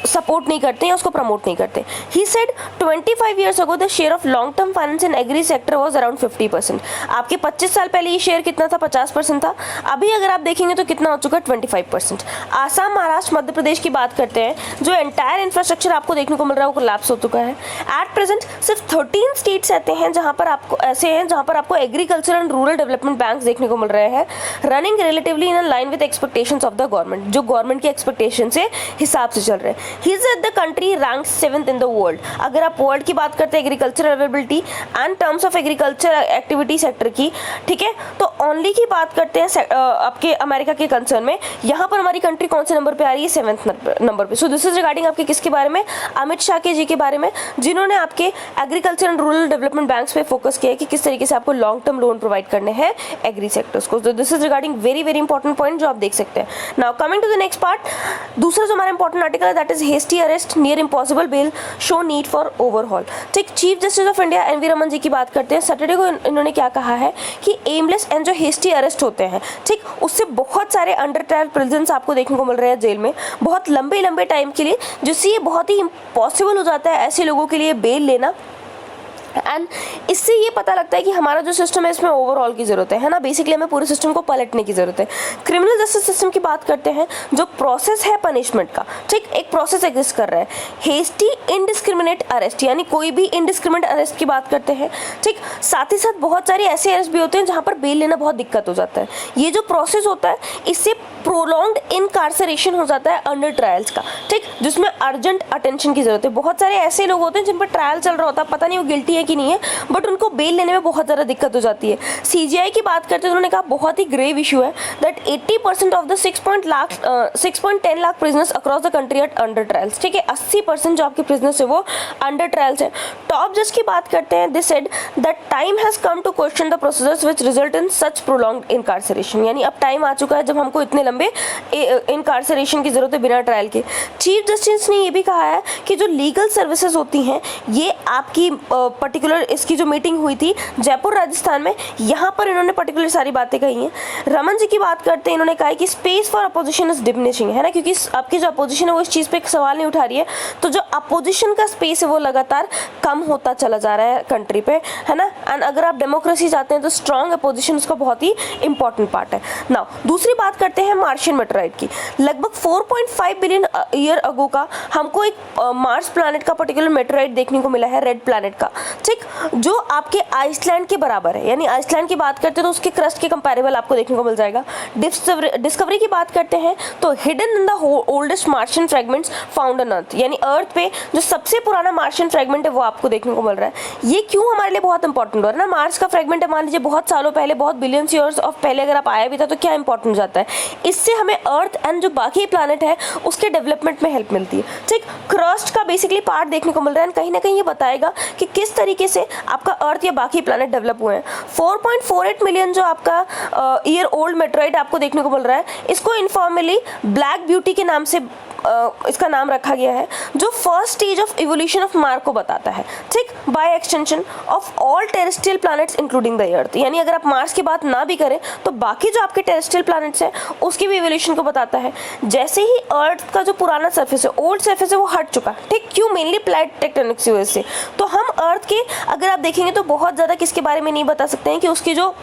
सपोर्ट नहीं करते हैं, उसको प्रमोट नहीं करते। He said 25 years ago the share of long term finance in agree sector was around 50%। आपके 25 साल पहले ये शेयर कितना था, 50% था। अभी अगर आप देखेंगे तो कितना हो चुका है, 25%। आसाम, महाराष्ट्र, मध्य प्रदेश की बात करते हैं, जो एंटायर इंफ्रास्ट्रक्चर आपको देखने को मिल रहा है वो कोलैप्स हो चुका है। एट प्रेजेंट सिर्फ 13 स्टेट्स ऐसे हैं जहां पर आपको agriculture and rural development bank देखने को मिल रहे हैं, running relatively in line with expectations of the government, जो गवर्नमेंट के एक्सपेक्टेशन से हिसाब से चल रहे हैं। He is the country rank 7th in the world. अगर आप वर्ल्ड की बात करते हैं agriculture availability and terms of agriculture activity sector की, ठीक है, तो ओनली की बात करते हैं आपके अमेरिका के कंसर्न में, यहाँ पर हमारी कंट्री कौन से नंबर पे आ रही है, 7th नंबर पे। सो दिस इज रिगार्डिंग आपके किसके बारे में, अमित शाह के जी के बारे में, जिन्होंने आपके agriculture and rural development banks पे फोकस किया है कि किस तरीके से आपको लॉन्ग टर्म लोन प्रोवाइड करने हैं एग्री सेक्टर्स को। तो this is regarding very very important point जो आप देख सकते हैं। Now coming to the next part, दूसरा जो हमारा इंपॉर्टेंट आर्टिकल है that is hasty arrest near impossible bail show need for overhaul. ठीक, chief justice of India N V Ramana ji की बात करते हैं। सैटरडे को इन्होंने क्या कहा है कि एमलेस एंड जो हेस्टी अरेस्ट होते हैं, ठीक, उससे बहुत सारे अंडर ट्रायल प्रिजन्स आपको देखने को मिल रहे हैं जेल में बहुत लंबे लंबे टाइम के लिए, जिससे ये बहुत ही इम्पॉसिबल हो जाता है ऐसे लोगों के लिए बेल लेना। एंड इससे ये पता लगता है कि हमारा जो सिस्टम है इसमें ओवरऑल की ज़रूरत है ना, बेसिकली हमें पूरे सिस्टम को पलटने की ज़रूरत है। क्रिमिनल जस्टिस सिस्टम की बात करते हैं, जो प्रोसेस है पनिशमेंट का, ठीक, एक प्रोसेस एग्जिस्ट कर रहा है। हेस्टी इनडिस्क्रिमिनेट अरेस्ट, यानी कोई भी इनडिस्क्रिमिनेट अरेस्ट की बात करते हैं, ठीक, साथ ही साथ बहुत सारे ऐसे अरेस्ट भी होते हैं जहाँ पर बेल लेना बहुत दिक्कत हो जाता है। ये जो प्रोसेस होता है इससे प्रोलॉन्ग्ड इनकार्सरेशन हो जाता है अंडर ट्रायल्स का, ठीक, जिसमें अर्जेंट अटेंशन की जरूरत है। बहुत सारे ऐसे लोग होते हैं जिन पर ट्रायल चल रहा होता है, पता नहीं वो गिल्टी है कि नहीं है, बट उनको बेल लेने में बहुत ज़्यादा दिक्कत हो जाती है। सीजीआई की बात करते हैं, उन्होंने कहा बहुत ही ग्रेव इशू है that 80% of the 6.10 lakh prisoners across the country at under trials. ठीक है, 80% जो आपके प्रिजनर्स है वो अंडर ट्रायल्स है। टॉप जज की बात करते हैं, they said that time has come to question the procedures which result in such prolonged incarceration, यानी अब टाइम आ चुका है जब हमको इतने लंबे इनकार्सरेशन की जरूरत है बिना ट्रायल के। चीफ जस्टिस ने ये भी कहा है कि जो लीगल सर्विसेज होती हैं, ये आपकी पर्टिकुलर इसकी जो मीटिंग हुई थी जयपुर राजस्थान में, यहाँ पर इन्होंने पर्टिकुलर सारी बातें कही हैं। रमन जी की बात करते हैं, इन्होंने कहा कि space for opposition is diminishing, है ना, क्योंकि आपकी जो अपोजिशन है वो इस चीज़ पे एक सवाल नहीं उठा रही है, तो जो अपोजिशन का स्पेस है वो लगातार कम होता चला जा रहा है कंट्री पे, है ना। एंड अगर आप डेमोक्रेसी चाहते हैं तो स्ट्रॉन्ग अपोजिशन उसका बहुत ही इंपॉर्टेंट पार्ट है। नाउ दूसरी बात करते हैं मार्शियन मेटेराइट की। लगभग 4.5 बिलियन ईयर अगो का हमको एक मार्स प्लैनेट का पर्टिकुलर मेटेराइट देखने को मिला है, रेड प्लैनेट का, ठीक, जो आपके आइसलैंड के बराबर है, यानी आइसलैंड की बात करते हैं तो उसके क्रस्ट के कंपैरेबल आपको देखने को मिल जाएगा। डिस्कवरी की बात करते हैं तो hidden in the oldest Martian fragments found on earth, यानी अर्थ पे जो सबसे पुराना मार्शियन फ्रेगमेंट है वो आपको देखने को मिल रहा है। ये क्यों हमारे लिए बहुत इंपॉर्टेंट हो रहा है ना, मार्स का फ्रेगमेंट है, मान लीजिए बहुत सालों पहले, बहुत बिलियंस ईयर्स ऑफ पहले अगर आप आया भी था तो क्या इंपॉर्टेंट हो जाता है, इससे हमें अर्थ एंड जो बाकी प्लैनेट है उसके डेवलपमेंट में हेल्प मिलती है। ठीक, क्रस्ट का बेसिकली पार्ट देखने को मिल रहा है, कहीं ना कहीं ये बताएगा कि किस तरीके से आपका अर्थ या बाकी प्लैनेट डेवलप हुए हैं। 4.48 मिलियन जो आपका ईयर ओल्ड मेटेराइट आपको देखने को मिल रहा है, इसको इनफॉर्मली ब्लैक ब्यूटी के नाम से इसका नाम रखा गया है, जो first stage of evolution of Mars को बताता है, ठीक, by extension of all terrestrial planets including the earth, यानी अगर आप मार्स की बात ना भी करें तो बाकी जो आपके टेरेस्ट्रियल प्लैनेट्स हैं उसकी भी इवोल्यूशन को बताता है। जैसे ही अर्थ का जो पुराना सरफेस है, ओल्ड सरफेस है, वो हट चुका, ठीक, क्यों, मेनली प्लेट टेक्टोनिक्स की वजह से, तो हम अर्थ के अगर आप देखेंगे तो बहुत ज़्यादा किसके बारे में नहीं बता सकते हैं कि उसकी जो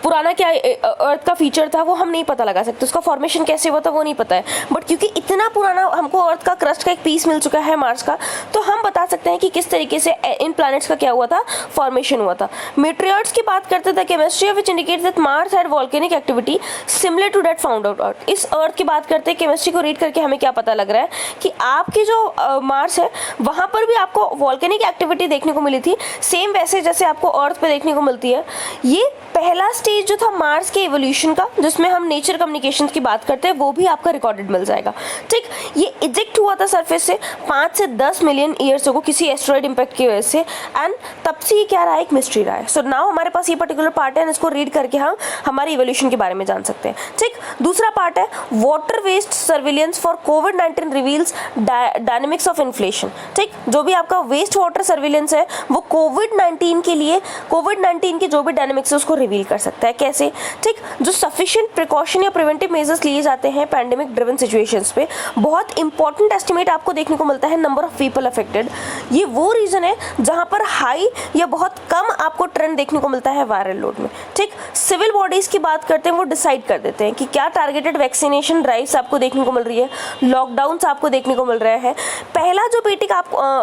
पुराना क्या अर्थ का फीचर था वो हम नहीं पता लगा सकते, उसका फॉर्मेशन कैसे हुआ था वो नहीं पता है, बट क्योंकि इतना पुराना हमको अर्थ का क्रस्ट का एक पीस मिल चुका है मार्स का, तो हम बता सकते हैं कि किस तरीके से इन प्लैनेट्स का क्या हुआ था, फॉर्मेशन हुआ था। मेटेरियर्स की बात करते थे, chemistry which indicates that Mars had volcanic activity similar to that found out earth. इस अर्थ की बात करते हैं, केमिस्ट्री को रीड करके हमें क्या पता लग रहा है कि आपकी जो मार्स है वहाँ पर भी आपको वोल्केनिक एक्टिविटी देखने को मिली थी, सेम वैसे जैसे आपको अर्थ पे देखने को मिलती है। ये पहला स्टेज जो था मार्स के इवोल्यूशन का, जिसमें हम नेचर कम्युनिकेशन की बात करते हैं, वो भी आपका रिकॉर्डेड मिल जाएगा। ठीक, ये इजेक्ट हुआ था सरफेस से 5 से 10 मिलियन ईयर्स को किसी एस्ट्रॉइड इम्पैक्ट की वजह से, एंड तब से ये क्या रहा है, एक मिस्ट्री रहा है। सो नाउ हमारे पास ये पर्टिकुलर पार्ट है, इसको रीड करके हम हमारी इवोल्यूशन के बारे में जान सकते हैं। ठीक, दूसरा पार्ट है वाटर वेस्ट सर्विलियंस फॉर कोविड-19 रिवील्स डायनेमिक्स ऑफ इन्फ्लेशन। ठीक, जो भी आपका वेस्ट वाटर सर्विलेंस है वो कोविड-19 के लिए, कोविड-19 के जो भी डायनेमिक्स है उसको रिवील कर सकता है। कैसे? ठीक, जो सफिशिएंट प्रिकॉशन या प्रिवेंटिव मेजर्स लिए जाते हैं पैंडेमिक ड्रिवन सिचुएशंस पे, बहुत इंपॉर्टेंट एस्टिमेट आपको देखने को मिलता है नंबर ऑफ पीपल अफेक्टेड। ये वो रीजन है जहां पर हाई या बहुत कम आपको ट्रेंड देखने को मिलता है वायरल लोड में। ठीक, सिविल बॉडीज की बात करते हैं, वो डिसाइड कर देते हैं कि क्या टारगेटेड वैक्सीनेशन ड्राइव्स आपको देखने को मिल रही है, लॉकडाउन्स आपको देखने को मिल रहे हैं। पहला जो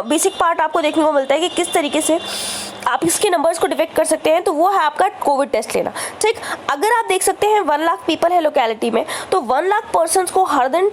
बेसिक पार्ट आपको देखने को मिलता है कि किस तरीके से आप इसके नंबर्स को डिफेक्ट कर सकते हैं, तो वो है आपका कोविड टेस्ट लेना। ठीक, अगर आप देख सकते हैं 1 लाख पीपल है लोकेलिटी में, तो 1 लाख पर्सन्स को हर दिन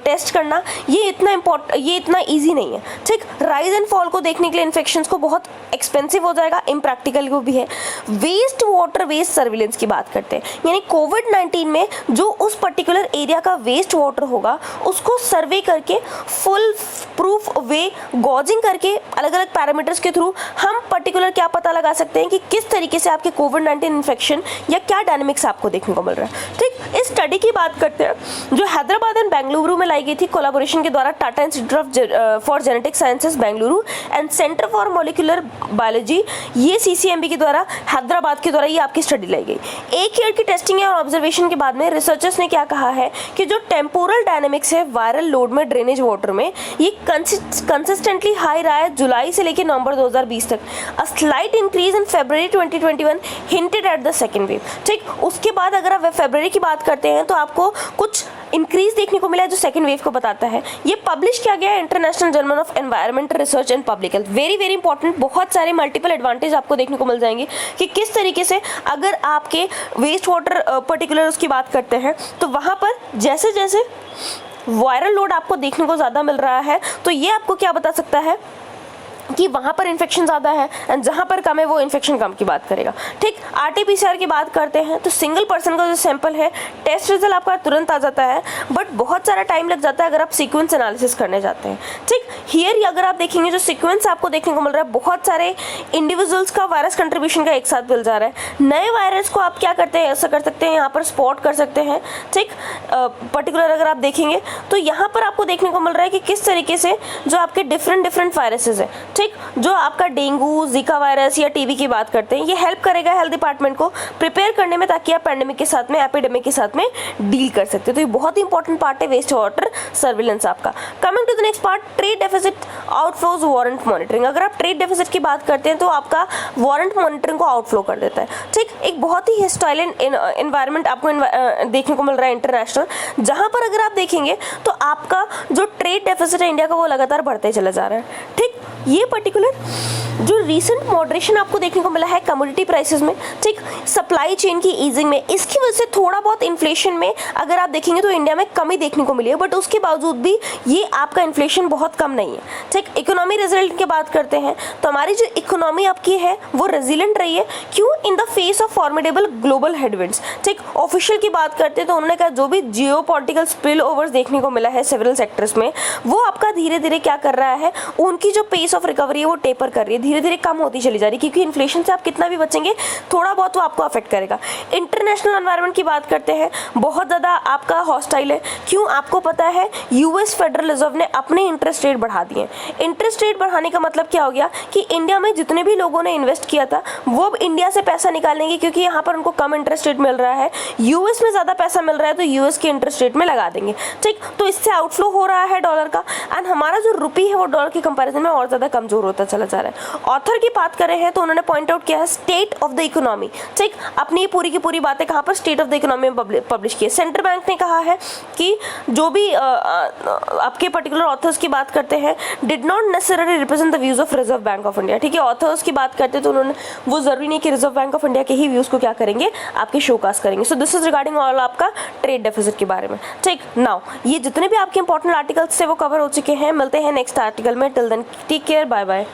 टेस्ट करना ये इतना इजी नहीं है। ठीक, राइज एंड फॉल को देखने के लिए इन्फेक्शंस को बहुत एक्सपेंसिव हो जाएगा, इम्प्रैक्टिकल भी है। वेस्ट वाटर वेस्ट सर्विलेंस की बात करते हैं, यानी कोविड-19 में जो उस पर्टिकुलर एरिया का वेस्ट वाटर होगा उसको सर्वे करके फुल प्रूफ वे गॉजिंग करके अलग अलग पैरामीटर्स के थ्रू हम पर्टिकुलर क्या पता लगा सकते हैं कि किस तरीके से आपके कोविड-19 इन्फेक्शन या क्या डायनेमिक्स आपको देखने को मिल रहा है। ठीक, इस स्टडी की बात करते हैं जो हैदराबाद एंड बेंगलुरु में लाई गई थी कोलैबोरेशन के द्वारा, Tata institute for genetic sciences Bengaluru and centre for molecular biology, ये CCMB के द्वारा हैदराबाद के द्वारा ये आपकी स्टडी लाई गई। एक ईयर की टेस्टिंग और ऑब्जर्वेशन के बाद में रिसर्चर्स ने क्या कहा है कि जो टेम्पोरल डायनेमिक्स है वायरल लोड में ड्रेनेज वाटर में, ये कंसिस्टेंटली हाई रहा है जुलाई से लेकर नवंबर 2020 तक। A slight increase in February 2021 hinted at the second wave. ठीक, उसके बाद अगर आप फरवरी की बात करते हैं तो आपको कुछ इंक्रीज देखने को मिला है जो सेकेंड वेव को बताता है। ये पब्लिश किया गया है international journal of environmental research and public health. Very very important, बहुत सारे मल्टीपल एडवांटेज आपको देखने को मिल जाएंगे कि किस तरीके से अगर आपके वेस्ट वाटर पर्टिकुलर उसकी बात करते हैं तो वहाँ पर जैसे जैसे वायरल लोड आपको देखने को ज़्यादा मिल रहा है तो ये आपको क्या बता सकता है कि वहाँ पर इन्फेक्शन ज़्यादा है एंड जहाँ पर कम है वो इन्फेक्शन कम की बात करेगा। ठीक, RT-PCR की बात करते हैं तो सिंगल पर्सन का जो सैंपल है टेस्ट रिजल्ट आपका तुरंत आ जाता है, बट बहुत सारा टाइम लग जाता है अगर आप सीक्वेंस एनालिसिस करने जाते हैं। ठीक, हियर अगर आप देखेंगे जो सीक्वेंस आपको देखने को मिल रहा है, बहुत सारे इंडिविजुअल्स का वायरस कंट्रीब्यूशन का एक साथ मिल जा रहा है। नए वायरस को आप क्या करते हैं, ऐसा कर सकते हैं यहाँ पर स्पॉट कर सकते हैं। ठीक, पर्टिकुलर अगर आप देखेंगे तो यहाँ पर आपको देखने को मिल रहा है कि किस तरीके से जो आपके डिफरेंट वायरसेस है, ठीक, जो आपका डेंगू, जीका वायरस या टीबी की बात करते हैं, ये हेल्प करेगा हेल्थ डिपार्टमेंट को प्रिपेयर करने में ताकि आप पैंडेमिक के साथ में, एपिडेमिक के साथ में डील कर सकते हैं। तो ये बहुत ही इंपॉर्टेंट पार्ट है वेस्ट वाटर सर्विलेंस आपका। Coming to the next part, trade deficit outflows warrant monitoring. अगर आप ट्रेड डेफिसिट की बात करते हैं तो आपका वारंट मॉनिटरिंग को आउटफ्लो कर देता है। ठीक, एक बहुत ही हॉस्टाइल एनवायरनमेंट आपको देखने को मिल रहा है इंटरनेशनल, जहां पर अगर आप देखेंगे तो आपका जो ट्रेड डेफिसिट है इंडिया का वो लगातार बढ़ते चला जा रहा है। ठीक, ये पर्टिकुलर जो रीसेंट मॉडरेशन आपको देखने को मिला है कमोडिटी प्राइसेस में, ठीक, सप्लाई चेन की ईजिंग में, इसकी वजह से थोड़ा बहुत इन्फ्लेशन में अगर आप देखेंगे तो इंडिया में कमी देखने को मिली है, बट उसके बावजूद भी ये आपका इन्फ्लेशन बहुत कम नहीं है। ठीक, इकोनॉमी रिजल्ट की बात करते हैं तो हमारी जो इकोनॉमी आपकी है वो रेजिलेंट रही है। क्यों? In the face of formidable global headwinds. ठीक, ऑफिशियल की बात करते हैं तो उन्होंने कहा जो भी जियोपॉलिटिकल स्पिल ओवर्स देखने को मिला है सेवरल सेक्टर्स में, वो आपका धीरे धीरे क्या कर रहा है, उनकी जो पेस ऑफ रिकवरी है वो टेपर कर रही है, धीरे धीरे कम होती चली जा रही है, क्योंकि इन्फ्लेशन से आप कितना भी बचेंगे थोड़ा बहुत वो आपको अफेक्ट करेगा। इंटरनेशनल एनवायरनमेंट की बात करते हैं, बहुत ज़्यादा आपका हॉस्टाइल है। क्यों? आपको पता है यूएस फेडरल रिजर्व ने अपने इंटरेस्ट रेट बढ़ा दिए। इंटरेस्ट रेट बढ़ाने का मतलब क्या हो गया कि इंडिया में जितने भी लोगों ने इन्वेस्ट किया था वो अब इंडिया से पैसा निकालेंगे, क्योंकि यहाँ पर उनको कम इंटरेस्ट रेट मिल रहा है, यूएस में ज़्यादा पैसा मिल रहा है तो यूएस के इंटरेस्ट रेट में लगा देंगे। ठीक, तो इससे आउटफ्लो हो रहा है डॉलर का एंड हमारा जो रुपी है वो डॉलर के कंपैरिजन में और ज़्यादा कमजोर होता चला जा रहा है। ऑथर की बात करें हैं तो उन्होंने पॉइंट आउट किया है स्टेट ऑफ द इकोनॉमी। ठीक, अपनी पूरी की पूरी बातें कहाँ पर स्टेट ऑफ द इकोनॉमी में पब्लिश की है। सेंट्रल बैंक ने कहा है कि जो भी आपके पर्टिकुलर ऑथर्स की बात करते हैं did not necessarily represent the views of reserve bank of India. ठीक है, ऑथर्स की बात करते हैं तो उन्होंने वो जरूरी नहीं कि रिजर्व बैंक ऑफ इंडिया के ही व्यूज को क्या करेंगे, आपके शोकास्ट करेंगे। सो दिस इज रिगार्डिंग ऑल आपका ट्रेड डेफिसिट के बारे में। ठीक, नाउ ये जितने भी आपके इंपॉर्टेंट आर्टिकल्स थे वो कवर हो चुके हैं। मिलते हैं नेक्स्ट आर्टिकल में, till then take care, bye bye.